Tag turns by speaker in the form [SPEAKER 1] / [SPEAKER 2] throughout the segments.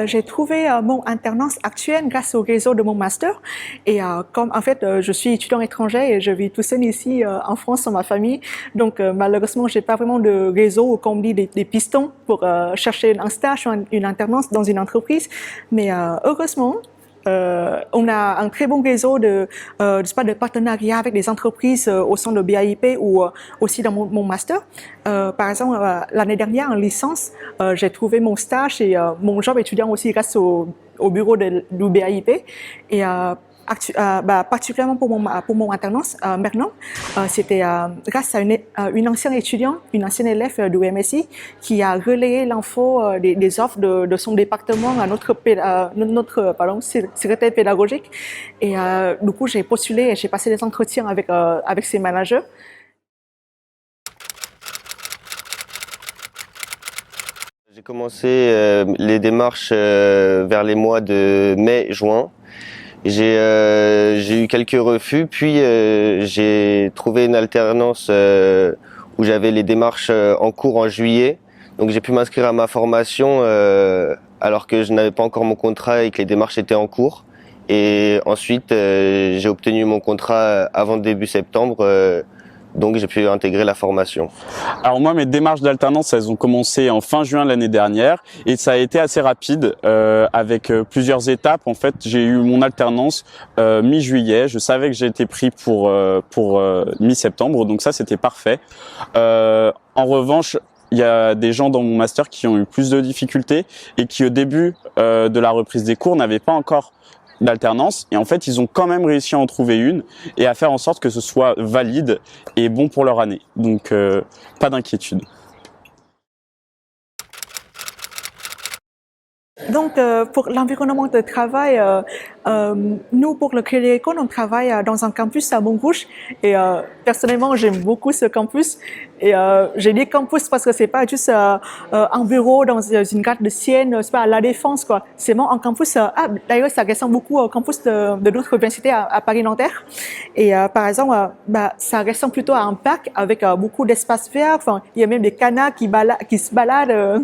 [SPEAKER 1] J'ai trouvé mon alternance actuelle grâce au réseau de mon master. Et comme en fait, je suis étudiant étranger et je vis tout seul ici en France sans ma famille. Malheureusement, j'ai pas vraiment de réseau comme dit des pistons pour chercher un stage ou une alternance dans une entreprise. Mais heureusement, on a un très bon réseau de partenariats avec des entreprises au sein de BAIP ou aussi dans mon master. Par exemple, l'année dernière en licence, j'ai trouvé mon stage et mon job étudiant aussi grâce au bureau du BAIP. Et particulièrement pour mon alternance, maintenant, c'était grâce à une ancienne étudiante, une ancienne élève du MSI qui a relayé l'info des offres de son département à notre secrétaire pédagogique. Et du coup, j'ai postulé et j'ai passé des entretiens avec ses managers.
[SPEAKER 2] J'ai commencé les démarches vers les mois de mai-juin. J'ai eu quelques refus, puis j'ai trouvé une alternance où j'avais les démarches en cours en juillet. Donc j'ai pu m'inscrire à ma formation alors que je n'avais pas encore mon contrat et que les démarches étaient en cours. Et ensuite j'ai obtenu mon contrat avant début septembre. Donc j'ai pu intégrer la formation.
[SPEAKER 3] Alors moi, mes démarches d'alternance, elles ont commencé en fin juin l'année dernière et ça a été assez rapide avec plusieurs étapes. En fait, j'ai eu mon alternance mi-juillet. Je savais que j'ai été pris pour mi-septembre, donc ça c'était parfait. En revanche, il y a des gens dans mon master qui ont eu plus de difficultés et qui au début de la reprise des cours n'avaient pas encore d'alternance et en fait ils ont quand même réussi à en trouver une et à faire en sorte que ce soit valide et bon pour leur année. Donc pas d'inquiétude.
[SPEAKER 1] Pour l'environnement de travail, nous, pour le Crédit Agricole, on travaille dans un campus à Montrouge et personnellement, j'aime beaucoup ce campus. Et j'ai dit campus parce que c'est pas juste un bureau dans une gare de Sienne, c'est pas à La Défense, quoi. C'est vraiment un campus. D'ailleurs, ça ressemble beaucoup au campus de notre université à Paris-Nanterre. Et par exemple, ça ressemble plutôt à un parc avec beaucoup d'espaces verts. Enfin, il y a même des canards qui se baladent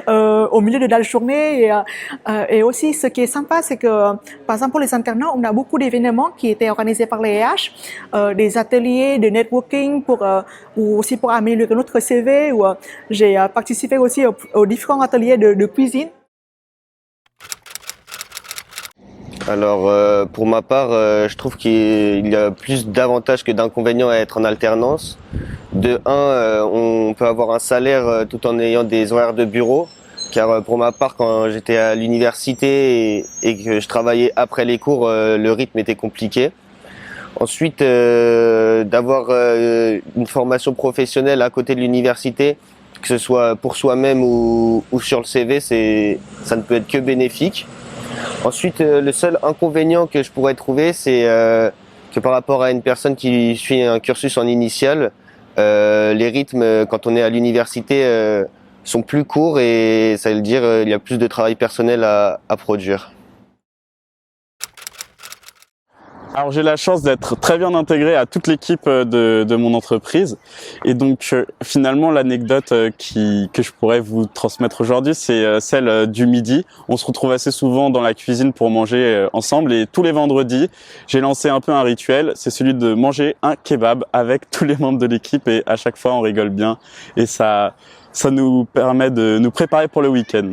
[SPEAKER 1] au milieu de la journée. Et aussi, ce qui est sympa, c'est que, par exemple, pour les internats, on a beaucoup d'événements qui étaient organisés par les RH, des ateliers de networking ou aussi pour améliorer notre CV. J'ai participé aussi aux différents ateliers de cuisine.
[SPEAKER 2] Alors pour ma part, je trouve qu'il y a plus d'avantages que d'inconvénients à être en alternance. De un, on peut avoir un salaire tout en ayant des horaires de bureau. Car pour ma part, quand j'étais à l'université et que je travaillais après les cours, le rythme était compliqué. Ensuite, d'avoir une formation professionnelle à côté de l'université, que ce soit pour soi-même ou sur le CV, ça ne peut être que bénéfique. Ensuite, le seul inconvénient que je pourrais trouver, c'est que par rapport à une personne qui suit un cursus en initial, les rythmes quand on est à l'université sont plus courts et ça veut dire il y a plus de travail personnel à produire.
[SPEAKER 3] Alors j'ai la chance d'être très bien intégré à toute l'équipe de mon entreprise et donc finalement l'anecdote que je pourrais vous transmettre aujourd'hui, c'est celle du midi. On se retrouve assez souvent dans la cuisine pour manger ensemble et tous les vendredis j'ai lancé un peu un rituel, c'est celui de manger un kebab avec tous les membres de l'équipe et à chaque fois on rigole bien et ça nous permet de nous préparer pour le week-end.